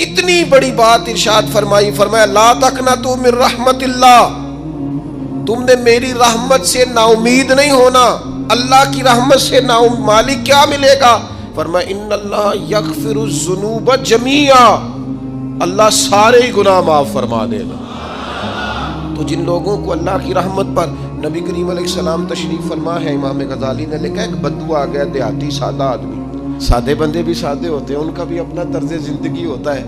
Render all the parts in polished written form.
کتنی بڑی بات ارشاد فرمائی، فرمایا لا تقنطوا من رحمت اللہ، تم نے میری رحمت سے نا امید نہیں ہونا۔ اللہ کی رحمت سے نا مالک کیا ملے گا؟ فرمایا ان اللہ یغفر الذنوب جمیعا، اللہ سارے گناہ معاف فرما دے گا۔ تو جن لوگوں کو اللہ کی رحمت پر نبی کریم علیہ السلام تشریف فرما ہے، امام غزالی نے لکھا ایک بدو آ گیا، دیہاتی سادہ آدمی، سادے بندے بھی سادے ہوتے ہیں، ان کا بھی اپنا طرز زندگی ہوتا ہے۔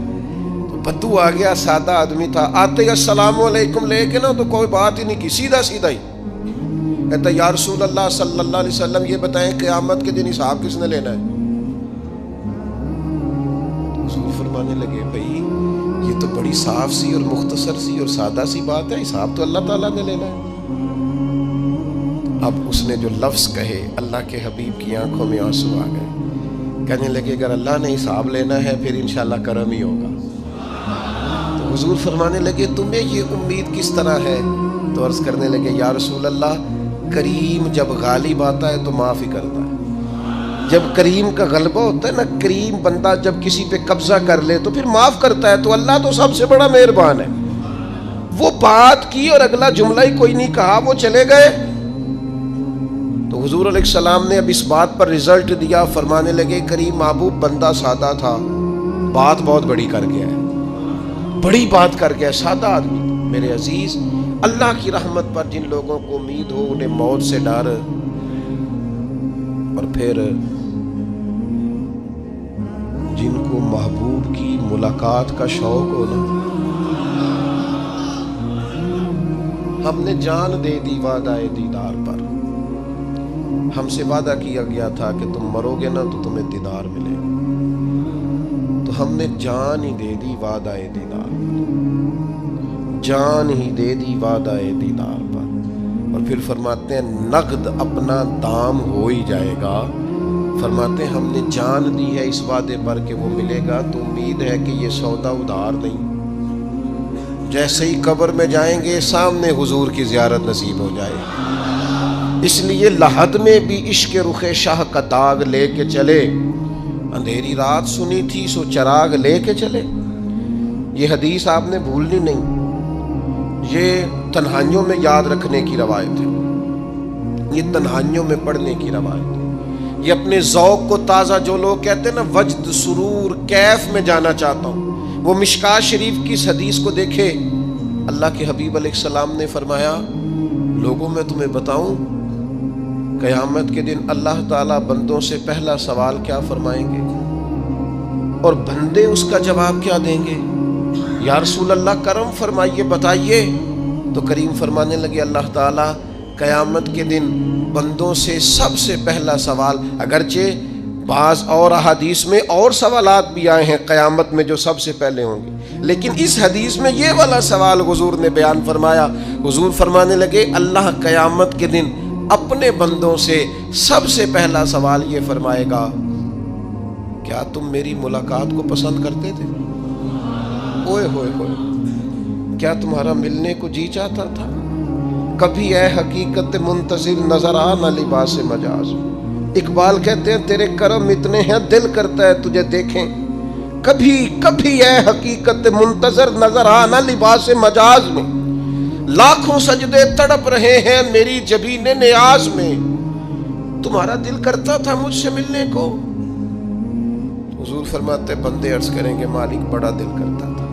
تو بدو آ گیا، سادہ آدمی تھا، آتے السلام علیکم لے کے نا تو کوئی بات ہی نہیں کی، سیدھا سیدھا ہی کہتا یا رسول اللہ صلی اللہ علیہ وسلم یہ بتائیں قیامت کے دن حساب کس نے لینا ہے؟ حضور فرمانے لگے بھائی یہ تو بڑی صاف سی اور مختصر سی اور سادہ سی بات ہے، حساب تو اللہ تعالیٰ نے لینا ہے۔ اب اس نے جو لفظ کہے اللہ کے حبیب کی آنکھوں میں آنسو آ گئے، کہنے لگے اگر اللہ نے حساب لینا ہے پھر انشاءاللہ کرم ہی ہوگا۔ تو حضور فرمانے لگے تمہیں یہ امید کس طرح ہے؟ تو عرض کرنے لگے یا رسول اللہ کریم جب غالب آتا ہے تو معاف ہی کرتا ہے۔ جب کریم کا غلبہ ہوتا ہے نا، کریم بندہ جب کسی پہ قبضہ کر لے تو پھر معاف کرتا ہے، تو اللہ تو سب سے بڑا مہربان ہے۔ وہ بات کی اور اگلا جملہ ہی کوئی نہیں کہا، وہ چلے گئے۔ تو حضور علیہ السلام نے اب اس بات پر رزلٹ دیا، فرمانے لگے کریم محبوب بندہ سادہ تھا، بات بہت بڑی کر گیا ہے، بڑی بات کر گیا، سادہ آدمی۔ میرے عزیز، اللہ کی رحمت پر جن لوگوں کو امید ہو، انہیں موت سے ڈر اور پھر جن کو محبوب کی ملاقات کا شوق ہو نا، ہم نے جان دے دی وعدہ دیدار پر، ہم سے وعدہ کیا گیا تھا کہ تم مرو گے نا تو تمہیں دیدار ملے گا، تو ہم نے جان ہی دے دی وعدہ دیدار پر، جان ہی دے دی وعدہ دیدار پر۔ اور پھر فرماتے ہیں نقد اپنا دام ہو ہی جائے گا، فرماتے ہیں ہم نے جان دی ہے اس وعدے پر کہ وہ ملے گا، تو امید ہے کہ یہ سودا ادھار نہیں، جیسے ہی قبر میں جائیں گے سامنے حضور کی زیارت نصیب ہو جائے گی۔ اس لیے لحد میں بھی عشق رخ شاہ کا داغ لے کے چلے، اندھیری رات سنی تھی سو چراغ لے کے چلے۔ یہ حدیث آپ نے بھولنی نہیں، یہ تنہائیوں میں یاد رکھنے کی روایت ہے، یہ تنہائیوں میں پڑھنے کی روایت ہے۔ یہ اپنے ذوق کو تازہ، جو لوگ کہتے ہیں نا وجد سرور کیف میں جانا چاہتا ہوں، وہ مشکات شریف کی اس حدیث کو دیکھے۔ اللہ کے حبیب علیہ السلام نے فرمایا لوگوں میں تمہیں بتاؤں قیامت کے دن اللہ تعالیٰ بندوں سے پہلا سوال کیا فرمائیں گے اور بندے اس کا جواب کیا دیں گے؟ یا رسول اللہ کرم فرمائیے، بتائیے۔ تو کریم فرمانے لگے اللہ تعالیٰ قیامت کے دن بندوں سے سب سے پہلا سوال، اگرچہ بعض اور احادیث میں اور سوالات بھی آئے ہیں قیامت میں جو سب سے پہلے ہوں گے، لیکن اس حدیث میں یہ والا سوال حضور نے بیان فرمایا۔ حضور فرمانے لگے اللہ قیامت کے دن اپنے بندوں سے سب سے پہلا سوال یہ فرمائے گا کیا تم میری ملاقات کو پسند کرتے تھے؟ اوئے ہوئے ہوئے، کیا تمہارا ملنے کو جی چاہتا تھا؟ کبھی اے حقیقت منتظر نظر آ نہ لباس مجاز۔ اقبال کہتے ہیں تیرے کرم اتنے ہیں دل کرتا ہے تجھے دیکھیں، کبھی کبھی اے حقیقت منتظر نظر آ نہ لباس مجاز میں، لاکھوں سجدے تڑپ رہے ہیں میری جبین نیاز میں، تمہارا دل کرتا تھا مجھ سے ملنے کو؟ حضور فرماتے بندے عرض کریں گے مالک بڑا دل کرتا تھا۔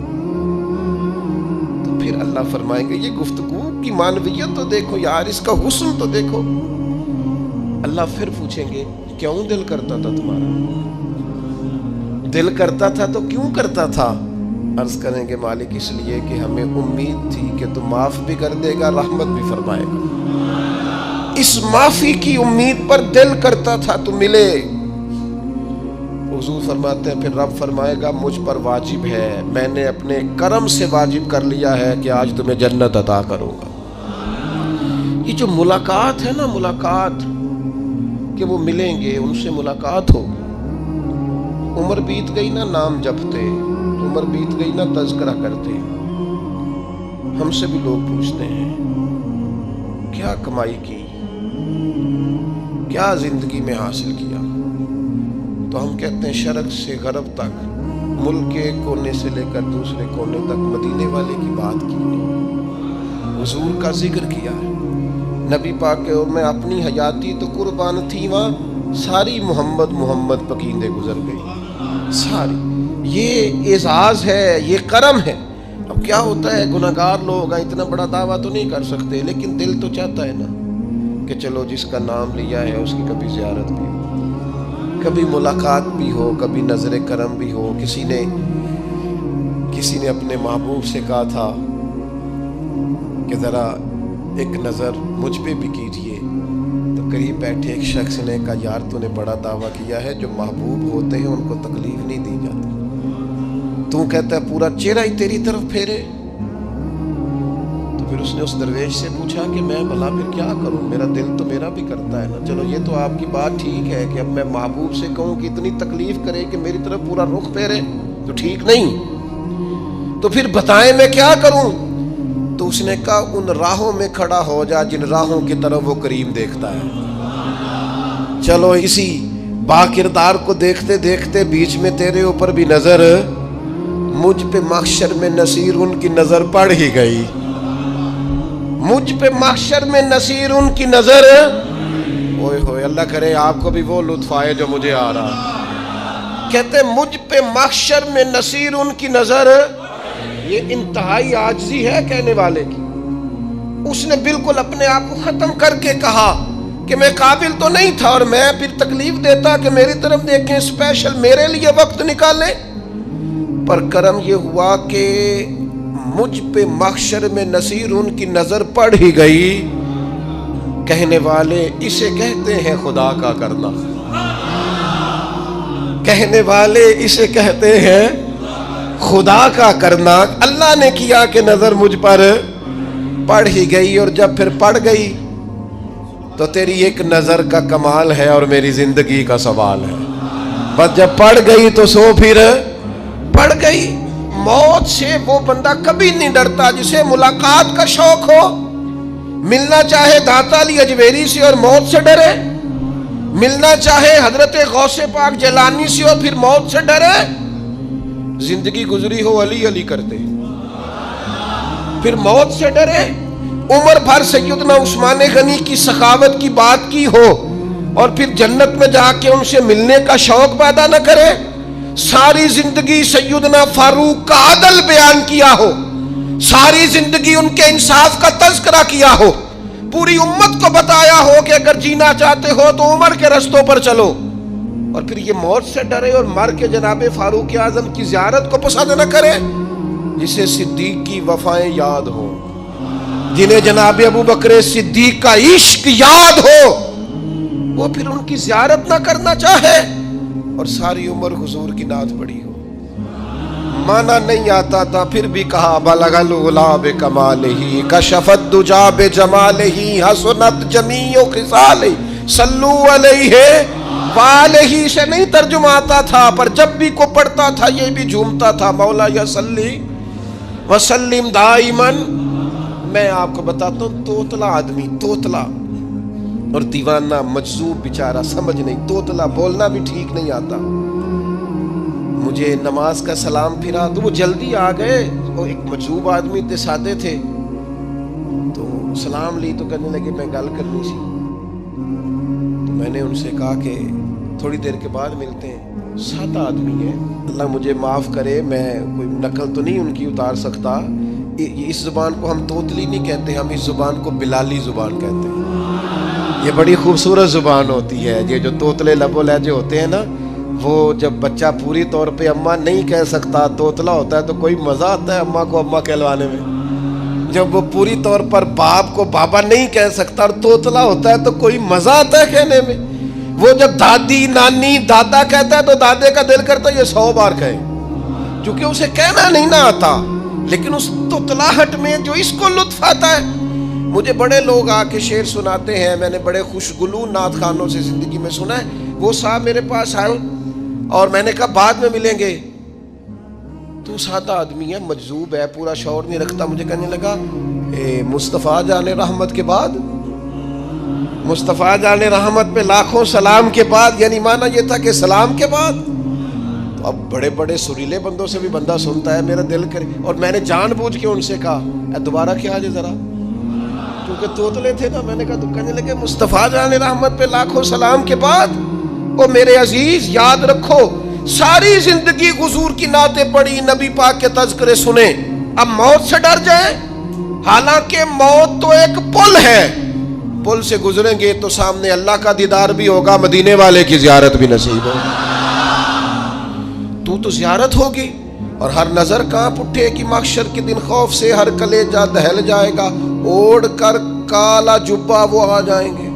تو پھر اللہ فرمائیں گے یہ گفتگو کی معنویت تو دیکھو یار، اس کا حسن تو دیکھو۔ اللہ پھر پوچھیں گے کیوں دل کرتا تھا تمہارا؟ دل کرتا تھا تو کیوں کرتا تھا؟ عرض کریں گے مالک اس لیے کہ ہمیں امید تھی کہ تو معاف بھی کر دے گا، رحمت بھی فرمائے گا، اس معافی کی امید پر دل کرتا تھا تو ملے۔ حضور فرماتے ہیں پھر رب فرمائے گا مجھ پر واجب ہے، میں نے اپنے کرم سے واجب کر لیا ہے کہ آج تمہیں جنت عطا کروں گا۔ یہ جو ملاقات ہے نا، ملاقات کہ وہ ملیں گے، ان سے ملاقات ہوگی۔ عمر بیت گئی نا نام جپتے، عمر بیت گئی نا تذکرہ کرتے، ہم سے بھی لوگ پوچھتے ہیں کیا کمائی کی، کیا زندگی میں حاصل کیا، تو ہم کہتے ہیں شرق سے غرب تک ملک کے کونے سے لے کر دوسرے کونے تک مدینے والے کی بات کی ہے، حضور کا ذکر کیا ہے۔ نبی پاک کے میں اپنی حیاتی تو قربان تھی، وہاں ساری محمد محمد پکیندے گزر گئی ساری۔ یہ اعزاز ہے، یہ کرم ہے۔ اب کیا ہوتا ہے، گناہگار لوگ ہیں، اتنا بڑا دعویٰ تو نہیں کر سکتے، لیکن دل تو چاہتا ہے نا کہ چلو جس کا نام لیا ہے اس کی کبھی زیارت بھی ہو، کبھی ملاقات بھی ہو، کبھی نظر کرم بھی ہو۔ کسی نے اپنے محبوب سے کہا تھا کہ ذرا ایک نظر مجھ پہ بھی کیجیے، تو قریب بیٹھے ایک شخص نے کہا یار تو نے بڑا دعویٰ کیا ہے، جو محبوب ہوتے ہیں ان کو تکلیف نہیں دی جاتی، تو کہتا ہے پورا چہرہ ہی تیری طرف پھیرے۔ تو پھر اس نے اس درویش سے پوچھا کہ میں بھلا پھر کیا کروں، میرا دل تو میرا بھی کرتا ہے نا، چلو یہ تو آپ کی بات ٹھیک ہے کہ اب میں محبوب سے کہوں کہ اتنی تکلیف کرے کہ میری طرف پورا رخ پھیرے تو ٹھیک نہیں، تو پھر بتائیں میں کیا کروں؟ تو اس نے کہا ان راہوں میں کھڑا ہو جا جن راہوں کی طرف وہ کریم دیکھتا ہے۔ چلو اسی با کردار کو دیکھتے دیکھتے بیچ میں تیرے اوپر بھی نظر، مجھ پہ محشر میں نصیر ان کی نظر پڑ ہی گئی، مجھ پہ محشر میں نصیر ان کی نظر، اوئے ہوئے اللہ کرے آپ کو بھی وہ لطف آئے جو مجھے آ رہا۔ کہتے مجھ پہ محشر میں نصیر ان کی نظر، یہ انتہائی عاجزی ہے کہنے والے کی۔ اس نے بالکل اپنے آپ کو ختم کر کے کہا کہ میں قابل تو نہیں تھا، اور میں پھر تکلیف دیتا کہ میری طرف دیکھیں، اسپیشل میرے لیے وقت نکالیں۔ پر کرم یہ ہوا کہ مجھ پہ محشر میں نصیر ان کی نظر پڑ ہی گئی۔ کہنے والے اسے کہتے ہیں خدا کا کرنا، کہنے والے اسے کہتے ہیں خدا کا کرنا۔ اللہ نے کیا کہ نظر مجھ پر پڑ ہی گئی، اور جب پھر پڑ گئی تو تیری ایک نظر کا کمال ہے اور میری زندگی کا سوال ہے۔ بس جب پڑ گئی تو سو پھر پڑ گئی۔ موت سے وہ بندہ کبھی نہیں ڈرتا جسے ملاقات کا شوق ہو، ملنا چاہے داتا علی اجویری سے اور موت سے ڈرے، ملنا چاہے حضرت غوث پاک جیلانی سے اور پھر موت سے ڈرے۔ زندگی گزری ہو علی علی کرتے پھر موت سے ڈرے، عمر بھر سیدنا عثمان غنی کی سخاوت کی بات کی ہو اور پھر جنت میں جا کے ان سے ملنے کا شوق پیدا نہ کرے، ساری زندگی سیدنا فاروق کا عدل بیان کیا ہو، ساری زندگی ان کے انصاف کا تذکرہ کیا ہو، پوری امت کو بتایا ہو کہ اگر جینا چاہتے ہو تو عمر کے رستوں پر چلو، اور پھر یہ موت سے ڈرے اور مر کے جناب فاروق اعظم کی زیارت کو پسند نہ کرے۔ جسے صدیق کی وفائیں یاد ہو، جنہیں جناب ابو بکر صدیق کا عشق یاد ہو، وہ پھر ان کی زیارت نہ کرنا چاہے اور ساری عمر حضور کی نعت پڑھی ہو۔ مانا نہیں آتا تھا پھر بھی کہا بلغ العلا بکمالہ کشف الدجا بجمالہ حسنت جمیع خصالہ صلو علیہ والہ سے نہیں ترجمہ آتا تھا، پر جب بھی کو پڑھتا تھا یہ بھی جھومتا تھا، مولا یا صلی وسلم دائماً۔ میں آپ کو بتاتا ہوں، توتلا آدمی، توتلا اور دیوانہ مجذوب بیچارہ، سمجھ نہیں، توتلا بولنا بھی ٹھیک نہیں آتا۔ مجھے نماز کا سلام پھرا تو وہ جلدی آ گئے، وہ ایک مجذوب آدمی تھے، سادے تھے، تو سلام لی تو کہنے لگے میں گل کرنی سی، تو میں نے ان سے کہا کہ تھوڑی دیر کے بعد ملتے ہیں۔ سادہ آدمی ہے، اللہ مجھے معاف کرے، میں کوئی نقل تو نہیں ان کی اتار سکتا، اس زبان کو ہم توتلی نہیں کہتے، ہم اس زبان کو بلالی زبان کہتے ہیں۔ یہ بڑی خوبصورت زبان ہوتی ہے، یہ جو توتلے لب و لہجے ہوتے ہیں نا، وہ جب بچہ پوری طور پہ اماں نہیں کہہ سکتا، توتلا ہوتا ہے، تو کوئی مزہ آتا ہے اماں کو اماں کہلوانے میں۔ جب وہ پوری طور پر باپ کو بابا نہیں کہہ سکتا اور توتلا ہوتا ہے تو کوئی مزہ آتا ہے کہنے میں۔ وہ جب دادی نانی دادا کہتا ہے تو دادے کا دل کرتا ہے یہ 100 بار کہے، چونکہ اسے کہنا نہیں نہ آتا، لیکن اس توتلاہٹ میں جو اس کو لطف آتا ہے۔ مجھے بڑے لوگ آ کے شعر سناتے ہیں، میں نے بڑے خوشگلو نعت خانوں سے زندگی میں سنا ہے، وہ صاحب میرے پاس آئے اور میں نے کہا بعد میں ملیں گے، تو سادہ آدمی ہے، مجذوب ہے، پورا شعور نہیں رکھتا، مجھے کہنے لگا مصطفیٰ جان رحمت کے بعد، مصطفیٰ جان رحمت پہ لاکھوں سلام کے بعد، یعنی معنی یہ تھا کہ سلام کے بعد، تو اب بڑے بڑے سریلے بندوں سے بھی بندہ سنتا ہے میرا دل کرے، اور میں نے جان بوجھ کے ان سے کہا دوبارہ کیا جائے ذرا، کیونکہ توتلے تھے نا. میں نے کہا تو کہنے لگے مصطفیٰ جان رحمت پہ لاکھوں سلام کے بعد او میرے عزیز یاد رکھو ساری زندگی حضور کی نعتیں پڑھی، نبی پاک کے تذکرے سنے، اب موت سے ڈر جائیں؟ حالانکہ موت تو ایک پل ہے، پل سے گزریں گے تو سامنے اللہ کا دیدار بھی ہوگا، مدینے والے کی زیارت بھی نصیب ہوگی. تو زیارت ہوگی اور ہر نظر کانپ اٹھے کہ محشر کے دن خوف سے ہر کلیجہ دہل جائے گا، اوڑھ کر کالا جبہ وہ آ جائیں گے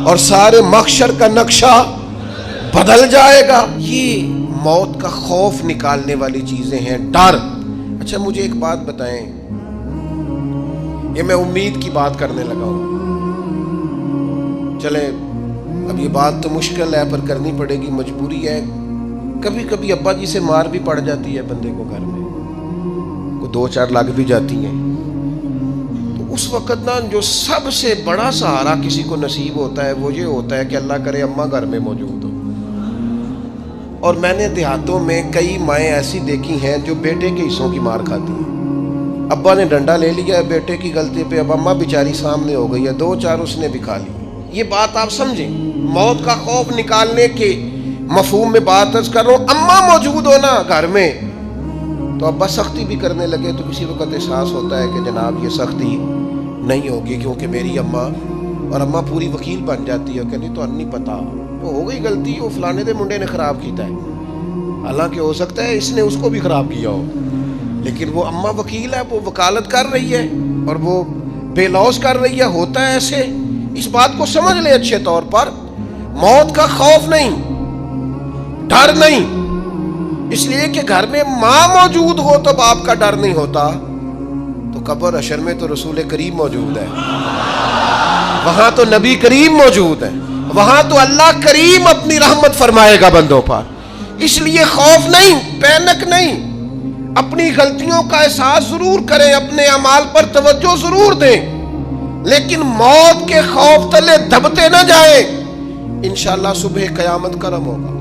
اور سارے محشر کا نقشہ بدل جائے گا. یہ موت کا خوف نکالنے والی چیزیں ہیں، ڈر. اچھا مجھے ایک بات بتائیں، یہ میں امید کی بات کرنے لگا ہوں، چلے اب یہ بات تو مشکل ہے پر کرنی پڑے گی، مجبوری ہے. کبھی کبھی ابا جی سے مار بھی پڑ جاتی ہے بندے کو، گھر میں کوئی 2-4 لگ بھی جاتی ہیں، تو اس وقت نا جو سب سے بڑا سہارا کسی کو نصیب ہوتا ہے وہ یہ ہوتا ہے کہ اللہ کرے اماں گھر میں موجود ہو. اور میں نے دیہاتوں میں کئی مائیں ایسی دیکھی ہیں جو بیٹے کے حصوں کی مار کھاتی ہیں. ابا نے ڈنڈا لے لیا ہے بیٹے کی غلطی پہ، اب اماں بیچاری سامنے ہو گئی ہے، 2-4 اس نے بھی کھا لی. یہ بات آپ سمجھیں، موت کا خوف نکالنے کے مفہوم میں بات عرض کر رہا ہوں. اماں موجود ہونا گھر میں تو ابا سختی بھی کرنے لگے تو کسی وقت احساس ہوتا ہے کہ جناب یہ سختی نہیں ہوگی کیونکہ میری اماں، اور اماں پوری وکیل بن جاتی ہے کہ نہیں تو نہیں پتا وہ ہو گئی غلطی، وہ فلانے دے منڈے نے خراب کیتا ہے، حالانکہ ہو سکتا ہے اس نے اس کو بھی خراب کیا ہو، لیکن وہ اماں وکیل ہے، وہ وکالت کر رہی ہے اور وہ بے لوث کر رہی ہے. ہوتا ہے ایسے، اس بات کو سمجھ لے اچھے طور پر. موت کا خوف نہیں، ڈر نہیں، اس لیے کہ گھر میں ماں موجود ہو تو باپ کا ڈر نہیں ہوتا. تو قبر حشر میں تو رسول کریم موجود ہے، وہاں تو نبی کریم موجود ہے، وہاں تو اللہ کریم اپنی رحمت فرمائے گا بندوں پر. اس لیے خوف نہیں، پینک نہیں، اپنی غلطیوں کا احساس ضرور کریں، اپنے اعمال پر توجہ ضرور دیں، لیکن موت کے خوف تلے دبتے نہ جائیں. انشاءاللہ صبح قیامت کرم ہوگا.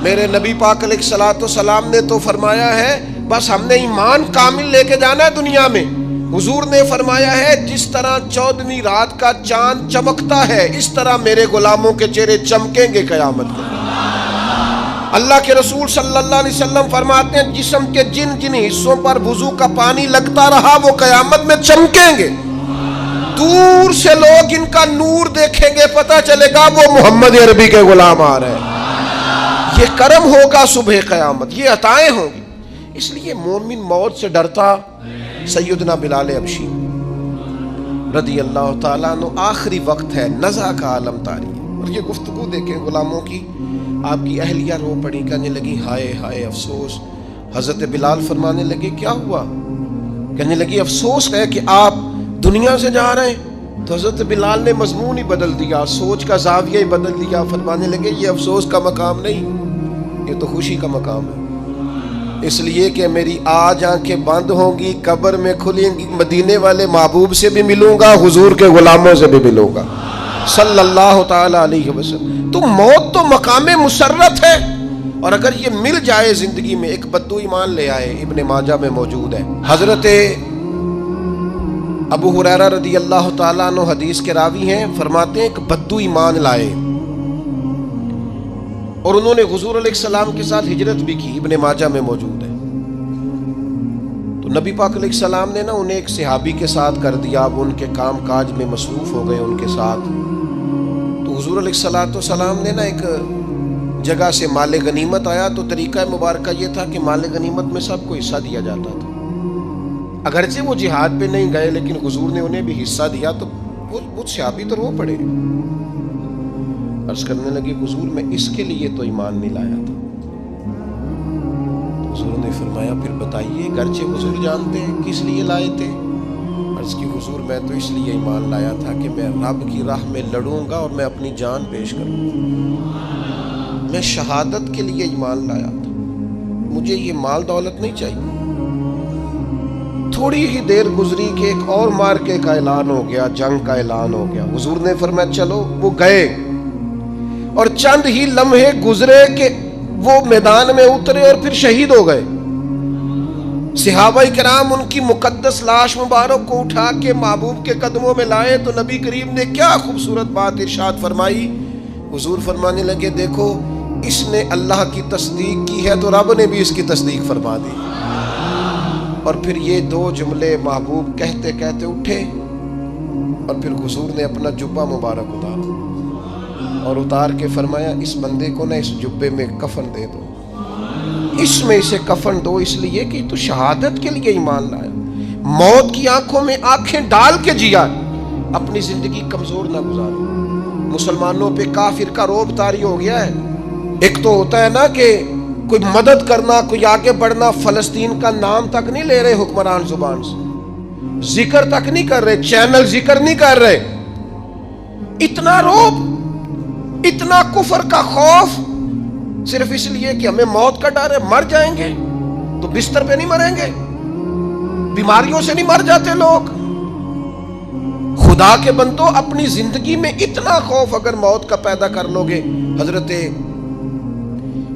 میرے نبی پاک علیہ الصلوۃ والسلام نے تو فرمایا ہے بس ہم نے ایمان کامل لے کے جانا ہے دنیا میں. حضور نے فرمایا ہے جس طرح 14ویں رات کا چاند چمکتا ہے اس طرح میرے غلاموں کے چہرے چمکیں گے قیامت کو. اللہ کے رسول صلی اللہ علیہ وسلم فرماتے ہیں جسم کے جن جن حصوں پر وضو کا پانی لگتا رہا وہ قیامت میں چمکیں گے. دور سے لوگ ان کا نور دیکھیں گے، پتہ چلے گا وہ محمد عربی کے غلام آ رہے ہیں. یہ کرم ہوگا صبح قیامت، یہ عطائیں ہوں گی. اس لیے مومن موت سے ڈرتا. سیدنا بلال حبشی رضی اللہ تعالیٰ عنہ، آخری وقت ہے، نزع کا عالم طاری ہے، اور یہ گفتگو دیکھیں غلاموں کی. آپ کی اہلیہ رو پڑی، کہنے لگی ہائے ہائے افسوس. حضرت بلال فرمانے لگے کیا ہوا؟ کہنے لگی افسوس ہے کہ آپ دنیا سے جا رہے ہیں. تو حضرت بلال نے مضمون ہی بدل دیا، سوچ کا زاویہ ہی بدل دیا. فرمانے لگے یہ افسوس کا مقام نہیں، یہ تو خوشی کا مقام ہے. اس لیے کہ میری آج آنکھیں بند ہوں گی، قبر میں کھلیں گی، مدینے والے محبوب سے بھی ملوں گا، حضور کے غلاموں سے بھی ملوں گا صلی اللہ تعالی علیہ وسلم. تو موت تو مقام مسرت ہے، اور اگر یہ مل جائے زندگی میں. ایک بدو ایمان لے آئے، ابن ماجہ میں موجود ہے. حضرت ابو ہریرہ رضی اللہ تعالیٰ عنہ حدیث کے راوی ہیں، فرماتے ہیں ایک بدو ایمان لائے اور انہوں نے حضور علیہ السلام کے ساتھ ہجرت بھی کی. ابن ماجہ میں موجود ہے. تو نبی پاک علیہ السلام نے نا انہیں ایک صحابی کے ساتھ کر دیا. اب ان کے کام کاج میں مصروف ہو گئے ان کے ساتھ. تو حضور علیہ السلام نے نا ایک جگہ سے مال غنیمت آیا. تو طریقہ مبارکہ یہ تھا کہ مال غنیمت میں سب کو حصہ دیا جاتا تھا. اگرچہ وہ جہاد پہ نہیں گئے لیکن حضور نے انہیں بھی حصہ دیا. تو وہ صحابی تو رو پڑے. عرض کرنے لگی حضور میں اس کے لیے تو ایمان نہیں لایا تھا. حضور نے فرمایا پھر بتائیے. گرچہ حضور جانتے ہیں کس لیے لائے تھے. عرض کی حضور میں تو اس لیے ایمان لایا تھا کہ میں رب کی راہ میں لڑوں گا اور میں اپنی جان پیش کروں گا. میں شہادت کے لیے ایمان لایا تھا. مجھے یہ مال دولت نہیں چاہیے. تھوڑی ہی دیر گزری کہ ایک اور مارکے کا اعلان ہو گیا، جنگ کا اعلان ہو گیا. حضور نے فرمایا چلو. وہ گئے اور چند ہی لمحے گزرے کہ وہ میدان میں اترے اور پھر شہید ہو گئے. صحابہ کرام ان کی مقدس لاش مبارک کو اٹھا کے محبوب کے قدموں میں لائے تو نبی کریم نے کیا خوبصورت بات ارشاد فرمائی. حضور فرمانے لگے دیکھو اس نے اللہ کی تصدیق کی ہے تو رب نے بھی اس کی تصدیق فرما دی. اور پھر یہ دو جملے محبوب کہتے کہتے اٹھے اور پھر حضور نے اپنا جبہ مبارک اتارا اور اتار کے فرمایا اس بندے کو نہ اس جبے میں کفن دے دو, اس میں اسے کفن دو, اس لیے کہ تو شہادت کے لیے ایمان لایا, موت کی آنکھوں میں آنکھیں ڈال کے جیا, اپنی زندگی کمزور نہ گزاری. مسلمانوں پہ کافر کا رعب طاری ہو گیا ہے. ایک تو ہوتا ہے نا کہ کوئی مدد کرنا, کوئی آگے بڑھنا, فلسطین کا نام تک نہیں لے رہے حکمران زبان سے, ذکر تک نہیں کر رہے, چینل ذکر نہیں کر رہے. اتنا رعب, اتنا کفر کا خوف, صرف اس لیے کہ ہمیں موت کا ڈر ہے. مر جائیں گے تو بستر پہ نہیں مریں گے, بیماریوں سے نہیں مر جاتے لوگ. خدا کے بندو اپنی زندگی میں اتنا خوف اگر موت کا پیدا کر لو گے. حضرت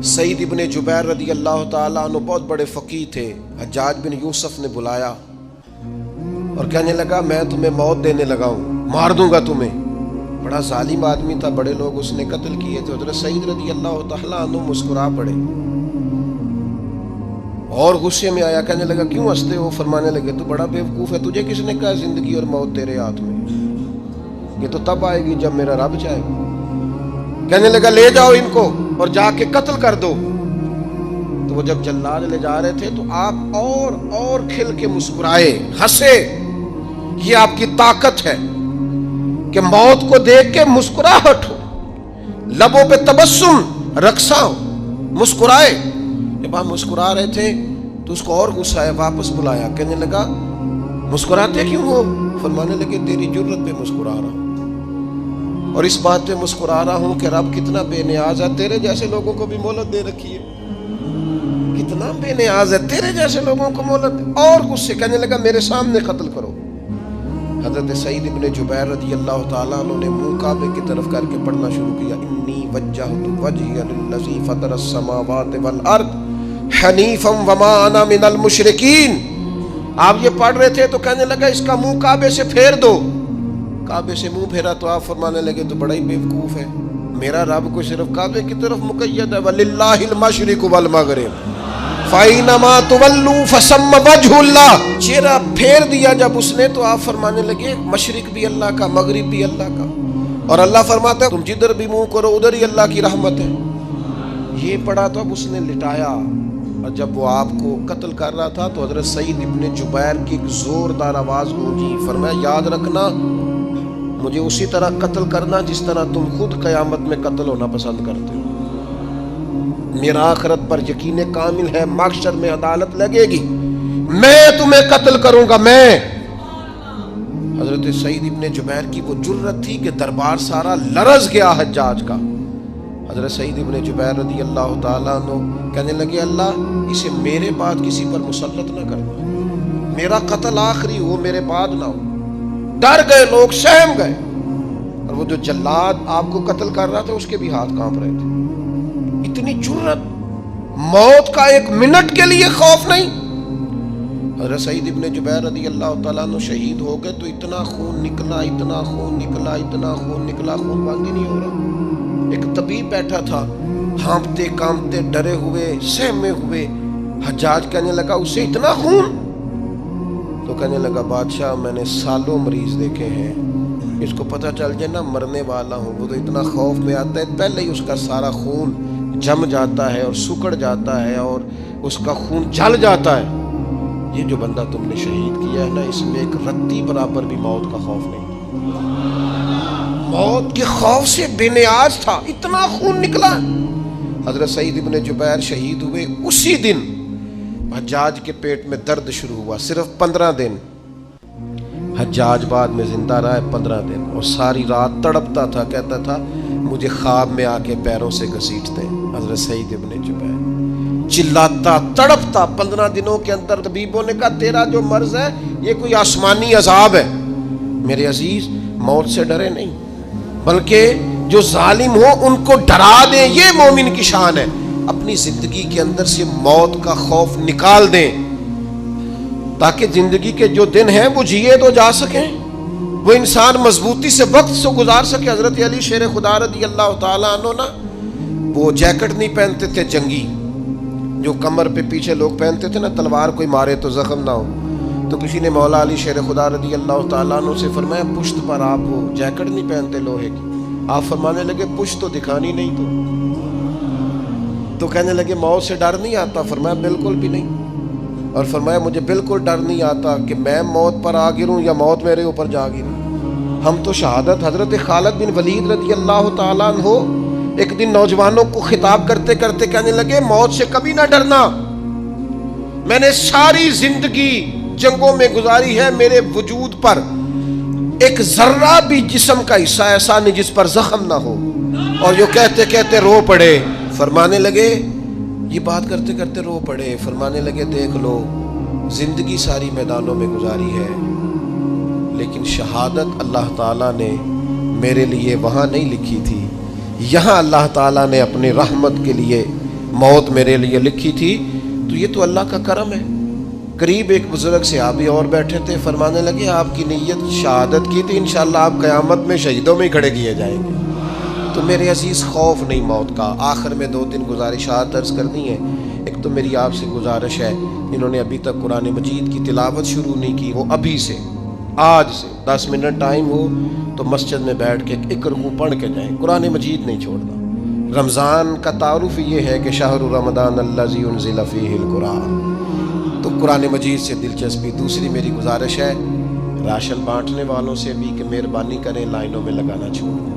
سعید ابن جبیر رضی اللہ تعالیٰ عنہ بہت بڑے فقیہ تھے. حجاج بن یوسف نے بلایا اور کہنے لگا میں تمہیں موت دینے لگا ہوں, مار دوں گا تمہیں. بڑا ظالم آدمی تھا, بڑے لوگ اس نے قتل کیے تھے. حضرت سعید رضی اللہ تعالیٰ عنہ مسکرا پڑے اور غصے میں آیا, کہنے لگا کیوں ہنستے ہو؟ فرمانے لگے تو بڑا بیوقوف ہے, تجھے کس نے کہا زندگی اور موت تیرے ہاتھ میں, یہ تو تب آئے گی جب میرا رب چاہے گا. کہنے لگا لے جاؤ ان کو اور جا کے قتل کر دو. تو وہ جب جلاد لے جا رہے تھے تو آپ اور کھل کے مسکرائے, ہنسے. یہ آپ کی طاقت ہے کہ موت کو دیکھ کے مسکراہٹ ہو, لبوں پہ تبسم رقصہ ہو, مسکرائے. جب آپ مسکرا رہے تھے تو اس کو اور غصہ آیا, واپس بلایا. کہنے لگا مسکراتے کیوں ہو؟ فرمانے لگے تیری جرت پہ مسکرا رہا ہوں اور اس بات پہ مسکرا رہا ہوں کہ رب کتنا بے نیاز ہے, تیرے جیسے لوگوں کو بھی مہلت دے رکھی ہے. کتنا بے نیاز ہے, تیرے جیسے لوگوں کو مہلت. اور غصے, کہنے لگا میرے سامنے قتل کرو. حضرت سعید ابن جبیر رضی اللہ تعالیٰ عنہ نے منہ کعبے کی طرف کر کے پڑھنا شروع کیا, انی وجہت وجہی للذی فطر السماوات والارض حنیفا وما انا من المشرکین. آپ یہ پڑھ رہے تھے تو کہنے لگا اس کا منہ کعبے سے پھیر دو. کعبے سے منہ پھیرا تو آپ فرمانے لگے تو بڑا ہی بیوقوف ہے, میرا رب کو صرف کعبے کی طرف مقید ہے. وَلِلَّهِ الْمَشْرِقُ وَالْمَغْرِبُ فَأَيْنَمَا تُوَلُّوا فَثَمَّ وَجْهُ اللَّهِ. چہرہ پھیر دیا جب اس نے تو آپ فرمانے لگے مشرق بھی اللہ کا, مغرب بھی اللہ کا. اور اللہ فرماتا ہے تم جدھر بھی منہ کرو ادھر ہی اللہ کی رحمت ہے. یہ پڑھا تو اب اس نے لٹایا, اور جب وہ آپ کو قتل کر رہا تھا تو حضرت سعید ابن جبیر کی ایک زوردار آواز گونجی. فرمایا یاد رکھنا مجھے اسی طرح قتل کرنا جس طرح تم خود قیامت میں قتل ہونا پسند کرتے ہو. میرا آخرت پر یقین کامل ہے, محشر میں عدالت لگے گی, میں تمہیں قتل کروں گا میں. حضرت سعید ابن جبیر کی وہ جرت تھی کہ دربار سارا لرز گیا حجاج کا. حضرت سعید ابن جبیر رضی اللہ تعالیٰ عنہ کہنے لگے اللہ اسے میرے بعد کسی پر مسلط نہ کرنا, میرا قتل آخری ہو, میرے بعد نہ ہو. ڈر گئے لوگ, سہم گئے. اور وہ جو جلاد آپ کو قتل کر رہا تھا اس کے بھی ہاتھ کانپ رہے تھے. اتنی جرت, موت کا ایک منٹ کے لیے خوف نہیں. حضرت سعید ابن جبیر رضی اللہ تعالیٰ عنہ شہید ہو گئے تو اتنا خون نکلا, اتنا خون نکلا, اتنا خون نکلا, خون بند ہی نہیں ہو رہا. ایک طبیب بیٹھا تھا, ہانپتے کانپتے ڈرے ہوئے سہمے ہوئے. حجاج کہنے لگا اسے اتنا خون؟ تو کہنے لگا بادشاہ میں نے سالوں مریض دیکھے ہیں, اس کو پتہ چل جائے نا مرنے والا ہوں وہ تو اتنا خوف میں آتا ہے, پہلے ہی اس کا سارا خون جم جاتا ہے اور سکڑ جاتا ہے اور اس کا خون جل جاتا ہے. یہ جو بندہ تم نے شہید کیا ہے نا اس میں ایک رتی برابر بھی موت کا خوف نہیں, موت کے خوف سے بے نیاز تھا, اتنا خون نکلا. حضرت سعید ابن جبیر شہید ہوئے اسی دن حجاج کے پیٹ میں درد شروع ہوا. صرف 15 دن حجاج بعد میں زندہ رہا ہے, 15 دن, اور ساری رات تڑپتا تھا, کہتا تھا مجھے خواب میں آ کے پیروں سے گھسیٹتے. حضرت سعید ابن جبیر چلاتا تڑپتا 15 دنوں کے اندر. طبیبوں نے کہا تیرا جو مرض ہے یہ کوئی آسمانی عذاب ہے. میرے عزیز موت سے ڈرے نہیں بلکہ جو ظالم ہو ان کو ڈرا دیں, یہ مومن کی شان ہے. اپنی زندگی کے اندر سے موت کا خوف نکال دیں، تاکہ زندگی کے جو دن ہیں وہ جیے تو جا سکیں، وہ انسان مضبوطی سے وقت سے گزار سکے۔ حضرت علی شیر خدا رضی اللہ تعالیٰ عنہ نا وہ جیکٹ نہیں پہنتے تھے جنگی، جو کمر پہ پیچھے لوگ پہنتے تھے نا، تلوار کوئی مارے تو زخم نہ ہو۔ تو کسی نے مولا علی شیر خدا رضی اللہ تعالیٰ عنہ سے فرمایا پشت پر آپ وہ جیکٹ نہیں پہنتے لوہے کی؟ آپ فرمانے لگے پشت تو دکھانی نہیں تو کہنے لگے موت سے ڈر نہیں آتا؟ فرمایا بالکل بھی نہیں، اور فرمایا مجھے بالکل ڈر نہیں آتا کہ میں موت پر آ گروں یا موت میرے اوپر جا گرے۔ ہم تو شہادت حضرت خالد بن ولید رضی اللہ تعالیٰ عنہ ایک دن نوجوانوں کو خطاب کرتے کرتے کہنے لگے موت سے کبھی نہ ڈرنا، میں نے ساری زندگی جنگوں میں گزاری ہے، میرے وجود پر ایک ذرہ بھی جسم کا حصہ ایسا نہیں جس پر زخم نہ ہو۔ اور جو کہتے کہتے رو پڑے، فرمانے لگے یہ بات کرتے کرتے رو پڑے، فرمانے لگے دیکھ لو زندگی ساری میدانوں میں گزاری ہے، لیکن شہادت اللہ تعالیٰ نے میرے لیے وہاں نہیں لکھی تھی، یہاں اللہ تعالیٰ نے اپنی رحمت کے لیے موت میرے لیے لکھی تھی۔ تو یہ تو اللہ کا کرم ہے۔ قریب ایک بزرگ صحابی اور بیٹھے تھے، فرمانے لگے آپ کی نیت شہادت کی تھی، انشاءاللہ آپ قیامت میں شہیدوں میں ہی کھڑے کیے جائیں گے۔ تو میرے عزیز خوف نہیں موت کا۔ آخر میں 2-3 گزارشات عرض کرنی ہے۔ ایک تو میری آپ سے گزارش ہے، جنہوں نے ابھی تک قرآن مجید کی تلاوت شروع نہیں کی، وہ ابھی سے آج سے 10 منٹ ٹائم ہو تو مسجد میں بیٹھ کے ایک رکوع پڑھ کے جائیں، قرآن مجید نہیں چھوڑنا۔ رمضان کا تعارف یہ ہے کہ شہر رمضان الذی انزل فیہ القرآن، تو قرآن مجید سے دلچسپی۔ دوسری میری گزارش ہے راشن بانٹنے والوں سے بھی کہ مہربانی کریں لائنوں میں لگانا چھوڑ دیں،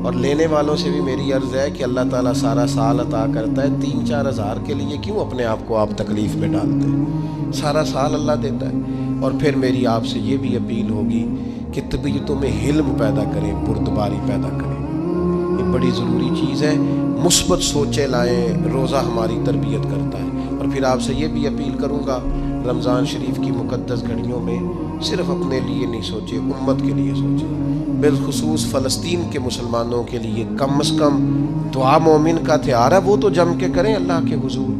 اور لینے والوں سے بھی میری عرض ہے کہ اللہ تعالیٰ سارا سال عطا کرتا ہے، 3-4 ہزار کے لیے کیوں اپنے آپ کو آپ تکلیف میں ڈالتے ہیں؟ سارا سال اللہ دیتا ہے۔ اور پھر میری آپ سے یہ بھی اپیل ہوگی کہ طبیعتوں میں حلم پیدا کریں، بردباری پیدا کریں، یہ بڑی ضروری چیز ہے۔ مثبت سوچیں لائیں، روزہ ہماری تربیت کرتا ہے۔ اور پھر آپ سے یہ بھی اپیل کروں گا رمضان شریف کی مقدس گھڑیوں میں صرف اپنے لیے نہیں سوچے، امت کے لیے سوچیں، بالخصوص فلسطین کے مسلمانوں کے لیے کم از کم دعا مومن کا ہتھیار ہے، وہ تو جم کے کریں اللہ کے حضور۔